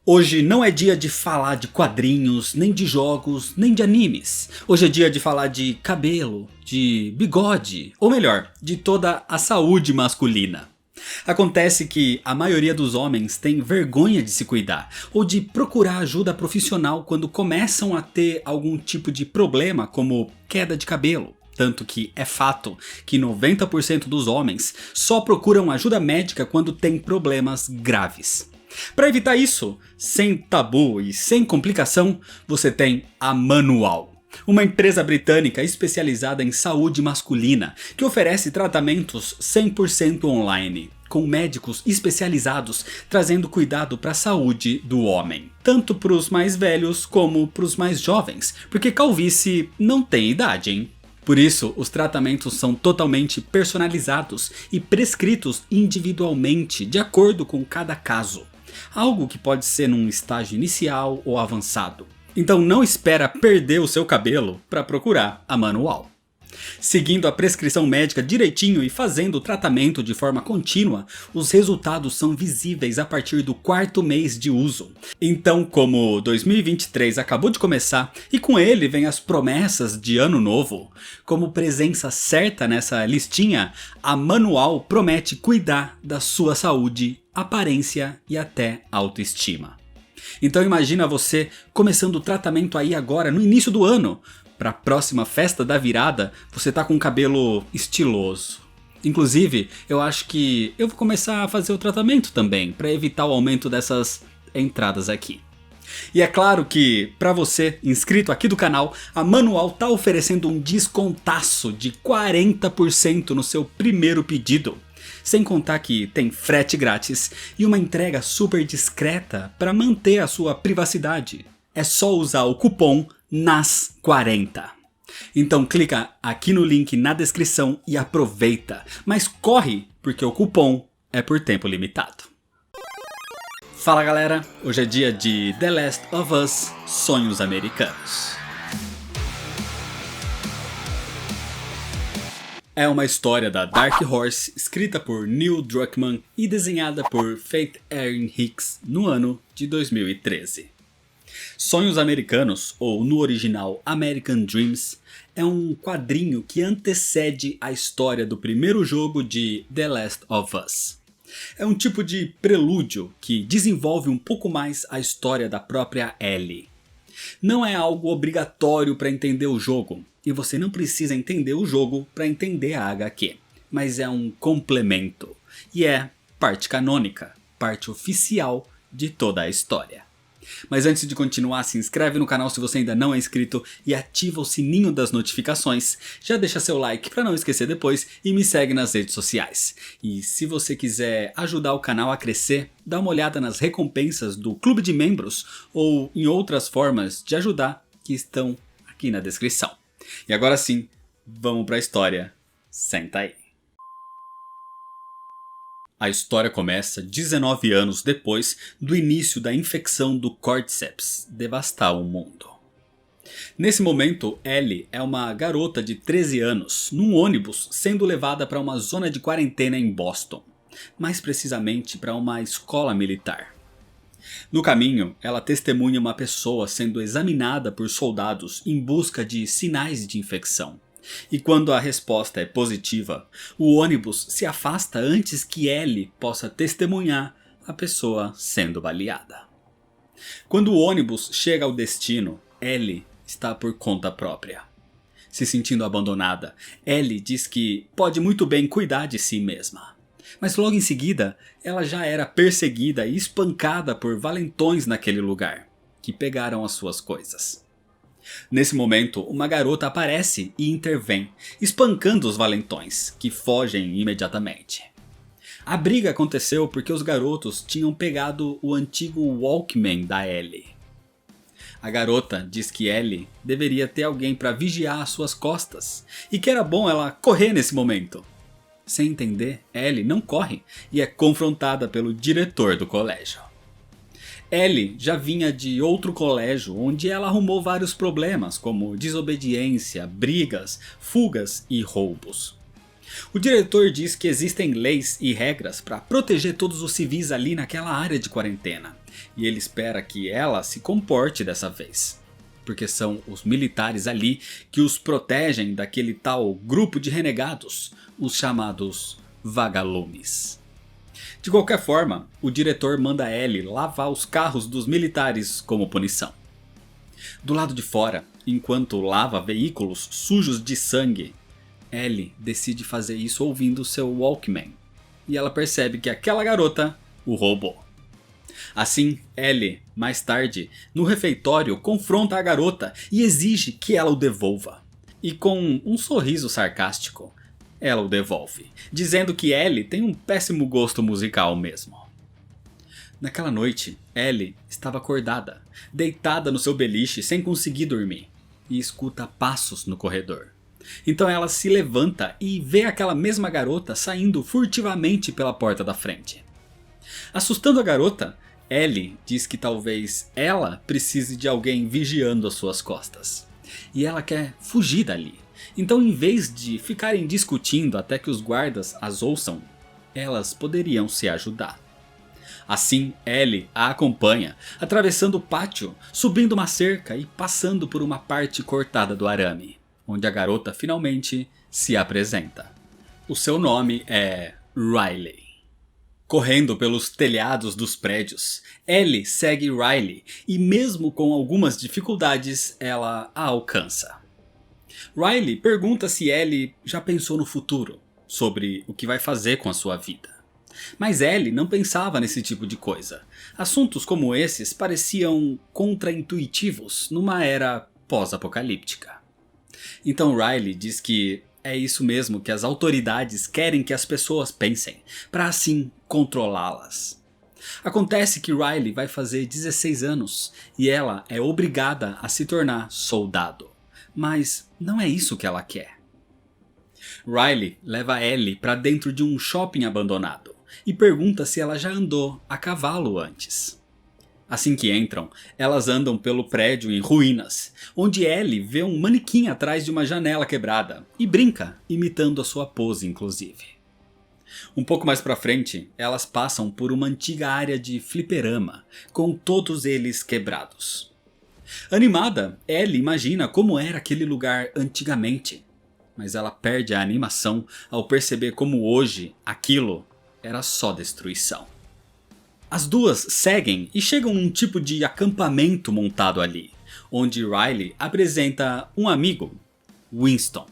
Hoje não é dia de falar de quadrinhos, nem de jogos, nem de animes. Hoje é dia de falar de cabelo, de bigode, ou melhor, de toda a saúde masculina. Acontece que a maioria dos homens tem vergonha de se cuidar, ou de procurar ajuda profissional quando começam a ter algum tipo de problema como queda de cabelo. Tanto que é fato que 90% dos homens só procuram ajuda médica quando tem problemas graves. Para evitar isso, sem tabu e sem complicação, você tem a Manual. Uma empresa britânica especializada em saúde masculina, que oferece tratamentos 100% online, com médicos especializados trazendo cuidado para a saúde do homem. Tanto para os mais velhos como para os mais jovens, porque calvície não tem idade, hein? Por isso, os tratamentos são totalmente personalizados e prescritos individualmente, de acordo com cada caso. Algo que pode ser num estágio inicial ou avançado. Então não espera perder o seu cabelo para procurar a Manual. Seguindo a prescrição médica direitinho e fazendo o tratamento de forma contínua, os resultados são visíveis a partir do 4º mês de uso. Então, como 2023 acabou de começar e com ele vem as promessas de ano novo, como presença certa nessa listinha, a Manual promete cuidar da sua saúde, aparência e até autoestima. Então imagina você começando o tratamento aí agora no início do ano. Para a próxima festa da virada, você tá com um cabelo estiloso. Inclusive, eu acho que eu vou começar a fazer o tratamento também, para evitar o aumento dessas entradas aqui. E é claro que, para você, inscrito aqui do canal, a Manual tá oferecendo um descontaço de 40% no seu primeiro pedido. Sem contar que tem frete grátis e uma entrega super discreta para manter a sua privacidade. É só usar o cupom NAS40. Então clica aqui no link na descrição e aproveita. Mas corre, porque o cupom é por tempo limitado. Fala galera, hoje é dia de The Last of Us Sonhos Americanos. É uma história da Dark Horse, escrita por Neil Druckmann e desenhada por Faith Erin Hicks no ano de 2013. Sonhos Americanos, ou no original American Dreams, é um quadrinho que antecede a história do primeiro jogo de The Last of Us. É um tipo de prelúdio que desenvolve um pouco mais a história da própria Ellie. Não é algo obrigatório para entender o jogo, e você não precisa entender o jogo para entender a HQ, mas é um complemento, e é parte canônica, parte oficial de toda a história. Mas antes de continuar, se inscreve no canal se você ainda não é inscrito e ativa o sininho das notificações. Já deixa seu like para não esquecer depois e me segue nas redes sociais. E se você quiser ajudar o canal a crescer, dá uma olhada nas recompensas do clube de membros ou em outras formas de ajudar que estão aqui na descrição. E agora sim, vamos para a história. Senta aí. A história começa 19 anos depois do início da infecção do Cordyceps devastar o mundo. Nesse momento, Ellie é uma garota de 13 anos num ônibus sendo levada para uma zona de quarentena em Boston, mais precisamente para uma escola militar. No caminho, ela testemunha uma pessoa sendo examinada por soldados em busca de sinais de infecção. E quando a resposta é positiva, o ônibus se afasta antes que Ellie possa testemunhar a pessoa sendo baleada. Quando o ônibus chega ao destino, Ellie está por conta própria. Se sentindo abandonada, Ellie diz que pode muito bem cuidar de si mesma. Mas logo em seguida, ela já era perseguida e espancada por valentões naquele lugar, que pegaram as suas coisas. Nesse momento, uma garota aparece e intervém, espancando os valentões, que fogem imediatamente. A briga aconteceu porque os garotos tinham pegado o antigo Walkman da Ellie. A garota diz que Ellie deveria ter alguém para vigiar as suas costas, e que era bom ela correr nesse momento. Sem entender, Ellie não corre e é confrontada pelo diretor do colégio. Ellie já vinha de outro colégio onde ela arrumou vários problemas como desobediência, brigas, fugas e roubos. O diretor diz que existem leis e regras para proteger todos os civis ali naquela área de quarentena. E ele espera que ela se comporte dessa vez. Porque são os militares ali que os protegem daquele tal grupo de renegados, os chamados vagalumes. De qualquer forma, o diretor manda Ellie lavar os carros dos militares como punição. Do lado de fora, enquanto lava veículos sujos de sangue, Ellie decide fazer isso ouvindo seu Walkman. E ela percebe que aquela garota o roubou. Assim, Ellie, mais tarde, no refeitório, confronta a garota e exige que ela o devolva. E com um sorriso sarcástico, ela o devolve, dizendo que Ellie tem um péssimo gosto musical mesmo. Naquela noite, Ellie estava acordada, deitada no seu beliche sem conseguir dormir, e escuta passos no corredor. Então ela se levanta e vê aquela mesma garota saindo furtivamente pela porta da frente. Assustando a garota, Ellie diz que talvez ela precise de alguém vigiando as suas costas. E ela quer fugir dali. Então, em vez de ficarem discutindo até que os guardas as ouçam, elas poderiam se ajudar. Assim, Ellie a acompanha, atravessando o pátio, subindo uma cerca e passando por uma parte cortada do arame, onde a garota finalmente se apresenta. O seu nome é Riley. Correndo pelos telhados dos prédios, Ellie segue Riley e mesmo com algumas dificuldades, ela a alcança. Riley pergunta se Ellie já pensou no futuro, sobre o que vai fazer com a sua vida. Mas Ellie não pensava nesse tipo de coisa. Assuntos como esses pareciam contraintuitivos numa era pós-apocalíptica. Então Riley diz que é isso mesmo que as autoridades querem que as pessoas pensem, para assim controlá-las. Acontece que Riley vai fazer 16 anos e ela é obrigada a se tornar soldado. Mas não é isso que ela quer. Riley leva Ellie para dentro de um shopping abandonado e pergunta se ela já andou a cavalo antes. Assim que entram, elas andam pelo prédio em ruínas, onde Ellie vê um manequim atrás de uma janela quebrada e brinca, imitando a sua pose inclusive. Um pouco mais pra frente, elas passam por uma antiga área de fliperama, com todos eles quebrados. Animada, Ellie imagina como era aquele lugar antigamente, mas ela perde a animação ao perceber como hoje aquilo era só destruição. As duas seguem e chegam num tipo de acampamento montado ali, onde Riley apresenta um amigo, Winston,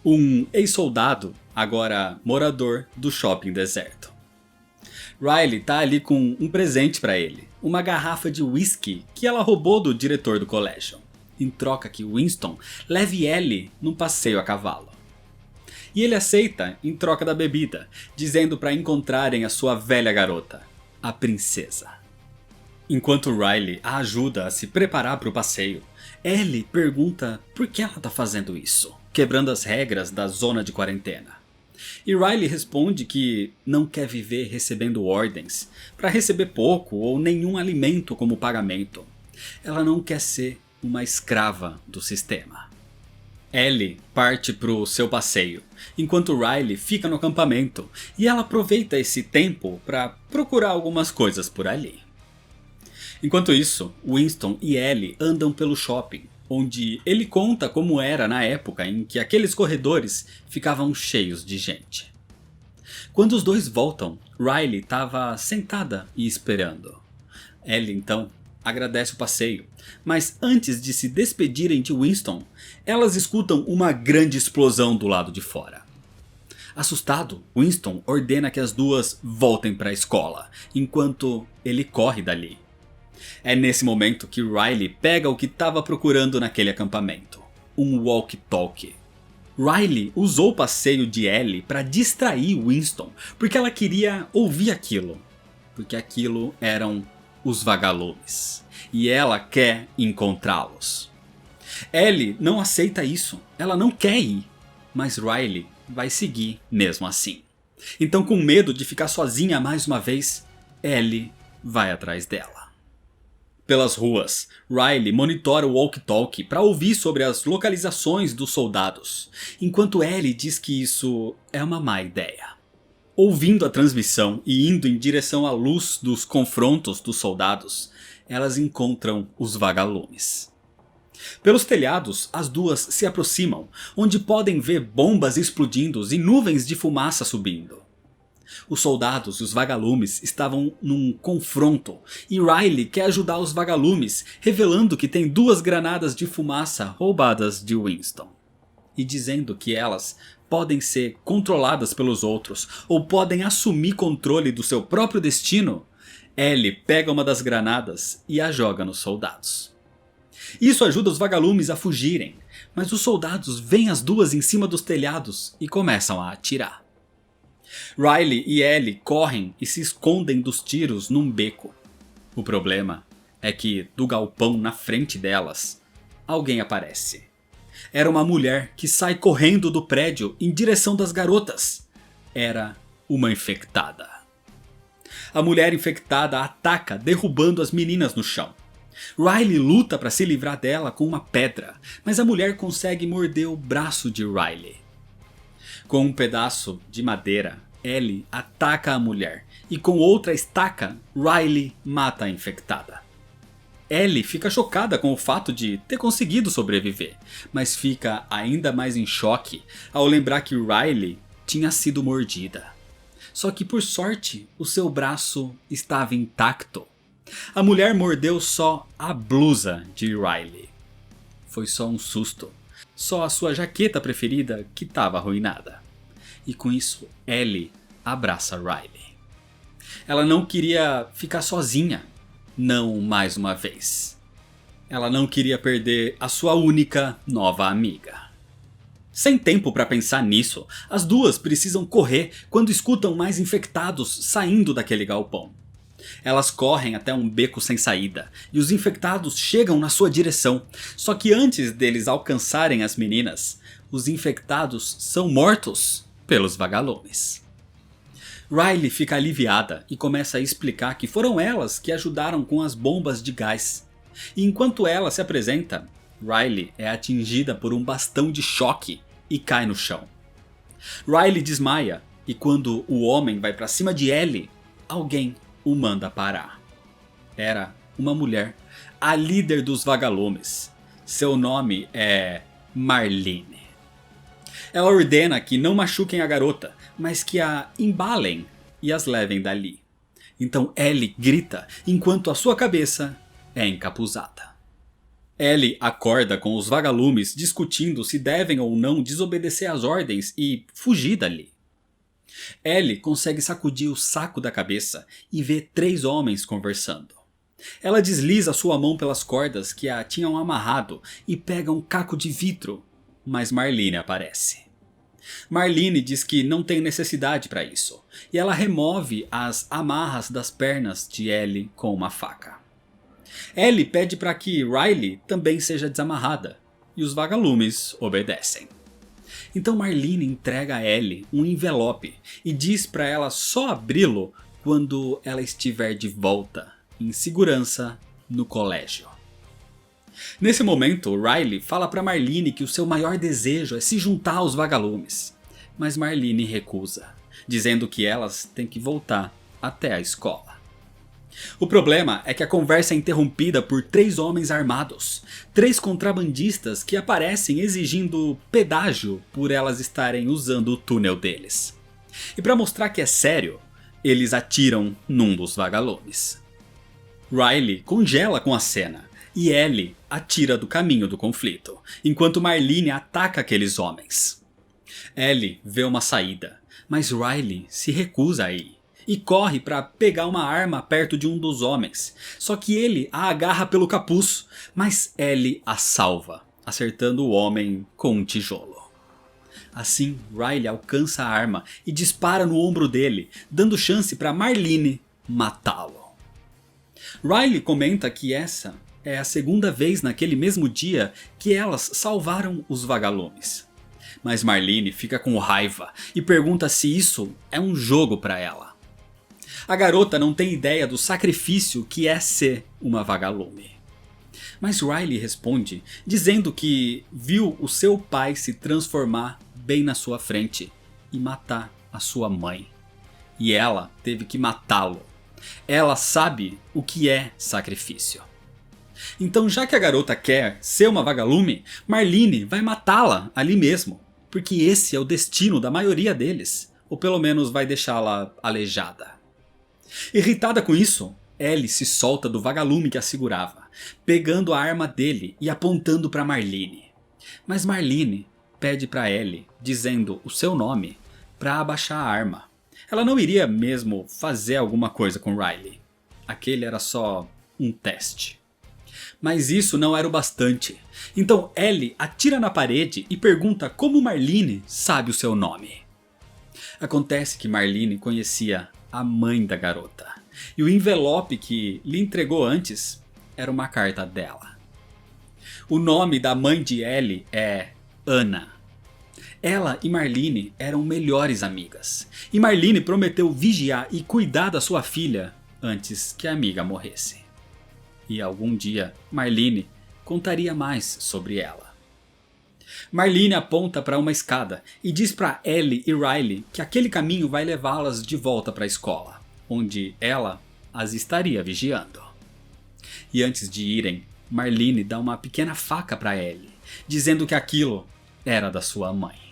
um ex-soldado, agora morador do shopping deserto. Riley tá ali com um presente para ele, uma garrafa de whisky que ela roubou do diretor do colégio, em troca que Winston leve Ellie num passeio a cavalo. E ele aceita em troca da bebida, dizendo para encontrarem a sua velha garota, a princesa. Enquanto Riley a ajuda a se preparar para o passeio, Ellie pergunta por que ela está fazendo isso, quebrando as regras da zona de quarentena. E Riley responde que não quer viver recebendo ordens, para receber pouco ou nenhum alimento como pagamento. Ela não quer ser uma escrava do sistema. Ellie parte para o seu passeio, enquanto Riley fica no acampamento e ela aproveita esse tempo para procurar algumas coisas por ali. Enquanto isso, Winston e Ellie andam pelo shopping, onde ele conta como era na época em que aqueles corredores ficavam cheios de gente. Quando os dois voltam, Riley estava sentada e esperando. Ellie então agradece o passeio, mas antes de se despedirem de Winston, elas escutam uma grande explosão do lado de fora. Assustado, Winston ordena que as duas voltem para a escola, enquanto ele corre dali. É nesse momento que Riley pega o que estava procurando naquele acampamento, um walkie-talkie. Riley usou o passeio de Ellie para distrair Winston, porque ela queria ouvir aquilo, porque aquilo eram os vagalumes, e ela quer encontrá-los. Ellie não aceita isso, ela não quer ir, mas Riley vai seguir mesmo assim. Então, com medo de ficar sozinha mais uma vez, Ellie vai atrás dela. Pelas ruas, Riley monitora o walkie-talkie para ouvir sobre as localizações dos soldados, enquanto Ellie diz que isso é uma má ideia. Ouvindo a transmissão e indo em direção à luz dos confrontos dos soldados, elas encontram os vagalumes. Pelos telhados, as duas se aproximam, onde podem ver bombas explodindo e nuvens de fumaça subindo. Os soldados e os vagalumes estavam num confronto e Riley quer ajudar os vagalumes, revelando que tem 2 granadas de fumaça roubadas de Winston. E dizendo que elas podem ser controladas pelos outros ou podem assumir controle do seu próprio destino, Ellie pega uma das granadas e a joga nos soldados. Isso ajuda os vagalumes a fugirem, mas os soldados veem as duas em cima dos telhados e começam a atirar. Riley e Ellie correm e se escondem dos tiros num beco. O problema é que, do galpão na frente delas, alguém aparece. Era uma mulher que sai correndo do prédio em direção das garotas. Era uma infectada. A mulher infectada ataca, derrubando as meninas no chão. Riley luta para se livrar dela com uma pedra, mas a mulher consegue morder o braço de Riley. Com um pedaço de madeira, Ellie ataca a mulher e com outra estaca, Riley mata a infectada. Ellie fica chocada com o fato de ter conseguido sobreviver, mas fica ainda mais em choque ao lembrar que Riley tinha sido mordida. Só que por sorte, o seu braço estava intacto. A mulher mordeu só a blusa de Riley. Foi só um susto. Só a sua jaqueta preferida que estava arruinada. E com isso, Ellie abraça Riley. Ela não queria ficar sozinha. Não mais uma vez. Ela não queria perder a sua única nova amiga. Sem tempo para pensar nisso, as duas precisam correr quando escutam mais infectados saindo daquele galpão. Elas correm até um beco sem saída e os infectados chegam na sua direção. Só que antes deles alcançarem as meninas, os infectados são mortos pelos vagalumes. Riley fica aliviada e começa a explicar que foram elas que ajudaram com as bombas de gás. E enquanto ela se apresenta, Riley é atingida por um bastão de choque e cai no chão. Riley desmaia e quando o homem vai para cima de Ellie, alguém o manda parar. Era uma mulher, a líder dos vagalumes. Seu nome é Marlene. Ela ordena que não machuquem a garota, mas que a embalem e as levem dali. Então Ellie grita enquanto a sua cabeça é encapuzada. Ellie acorda com os vagalumes discutindo se devem ou não desobedecer às ordens e fugir dali. Ellie consegue sacudir o saco da cabeça e vê 3 homens conversando. Ela desliza sua mão pelas cordas que a tinham amarrado e pega um caco de vidro, mas Marlene aparece. Marlene diz que não tem necessidade para isso, e ela remove as amarras das pernas de Ellie com uma faca. Ellie pede para que Riley também seja desamarrada, e os vagalumes obedecem. Então Marlene entrega a Ellie um envelope e diz para ela só abri-lo quando ela estiver de volta, em segurança, no colégio. Nesse momento, Riley fala para Marlene que o seu maior desejo é se juntar aos vagalumes. Mas Marlene recusa, dizendo que elas têm que voltar até a escola. O problema é que a conversa é interrompida por 3 homens armados, 3 contrabandistas que aparecem exigindo pedágio por elas estarem usando o túnel deles. E para mostrar que é sério, eles atiram num dos vagalumes. Riley congela com a cena e Ellie atira do caminho do conflito, enquanto Marlene ataca aqueles homens. Ellie vê uma saída, mas Riley se recusa a ir. E corre para pegar uma arma perto de um dos homens. Só que ele a agarra pelo capuz, mas Ellie a salva, acertando o homem com um tijolo. Assim, Riley alcança a arma e dispara no ombro dele, dando chance para Marlene matá-lo. Riley comenta que essa é a segunda vez naquele mesmo dia que elas salvaram os vagalumes. Mas Marlene fica com raiva e pergunta se isso é um jogo para ela. A garota não tem ideia do sacrifício que é ser uma vagalume. Mas Riley responde dizendo que viu o seu pai se transformar bem na sua frente e matar a sua mãe. E ela teve que matá-lo. Ela sabe o que é sacrifício. Então, já que a garota quer ser uma vagalume, Marlene vai matá-la ali mesmo. Porque esse é o destino da maioria deles. Ou pelo menos vai deixá-la aleijada. Irritada com isso, Ellie se solta do vagalume que a segurava, pegando a arma dele e apontando para Marlene. Mas Marlene pede para Ellie, dizendo o seu nome, para abaixar a arma. Ela não iria mesmo fazer alguma coisa com Riley. Aquele era só um teste. Mas isso não era o bastante. Então Ellie atira na parede e pergunta como Marlene sabe o seu nome. Acontece que Marlene conhecia a mãe da garota. E o envelope que lhe entregou antes era uma carta dela. O nome da mãe de Ellie é Anna. Ela e Marlene eram melhores amigas. E Marlene prometeu vigiar e cuidar da sua filha antes que a amiga morresse. E algum dia Marlene contaria mais sobre ela. Marlene aponta para uma escada e diz para Ellie e Riley que aquele caminho vai levá-las de volta para a escola, onde ela as estaria vigiando. E antes de irem, Marlene dá uma pequena faca para Ellie, dizendo que aquilo era da sua mãe.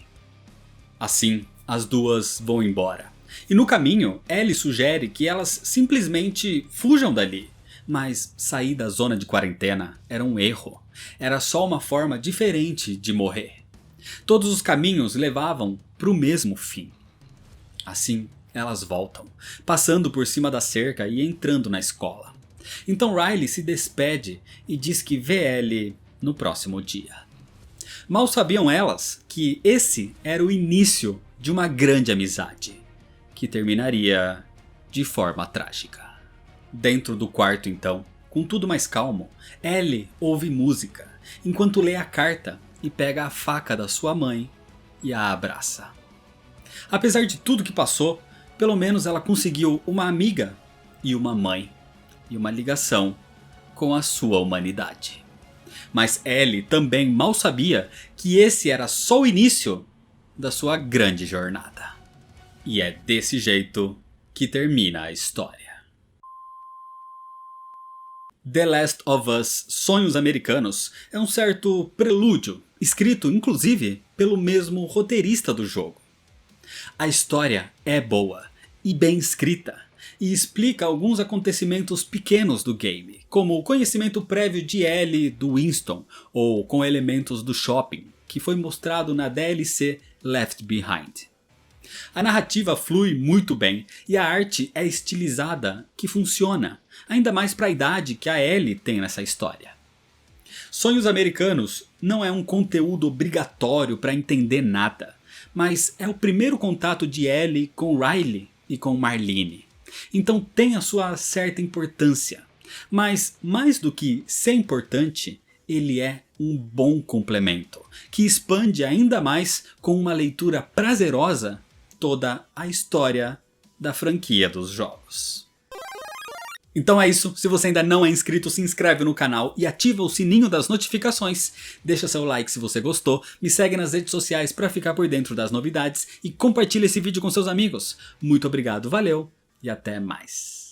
Assim, as duas vão embora. E no caminho, Ellie sugere que elas simplesmente fujam dali. Mas sair da zona de quarentena era um erro. Era só uma forma diferente de morrer. Todos os caminhos levavam para o mesmo fim. Assim, elas voltam, passando por cima da cerca e entrando na escola. Então Riley se despede e diz que vê Ellie no próximo dia. Mal sabiam elas que esse era o início de uma grande amizade, que terminaria de forma trágica. Dentro do quarto então, com tudo mais calmo, Ellie ouve música, enquanto lê a carta e pega a faca da sua mãe e a abraça. Apesar de tudo que passou, pelo menos ela conseguiu uma amiga e uma mãe, e uma ligação com a sua humanidade. Mas Ellie também mal sabia que esse era só o início da sua grande jornada. E é desse jeito que termina a história. The Last of Us Sonhos Americanos é um certo prelúdio, escrito inclusive pelo mesmo roteirista do jogo. A história é boa e bem escrita, e explica alguns acontecimentos pequenos do game, como o conhecimento prévio de Ellie do Winston, ou com elementos do shopping, que foi mostrado na DLC Left Behind. A narrativa flui muito bem e a arte é estilizada que funciona, ainda mais para a idade que a Ellie tem nessa história. Sonhos Americanos não é um conteúdo obrigatório para entender nada, mas é o primeiro contato de Ellie com Riley e com Marlene. Então tem a sua certa importância, mas mais do que ser importante, ele é um bom complemento, que expande ainda mais com uma leitura prazerosa toda a história da franquia dos jogos. Então é isso, se você ainda não é inscrito, se inscreve no canal e ativa o sininho das notificações, deixa seu like se você gostou, me segue nas redes sociais para ficar por dentro das novidades e compartilha esse vídeo com seus amigos. Muito obrigado, valeu e até mais.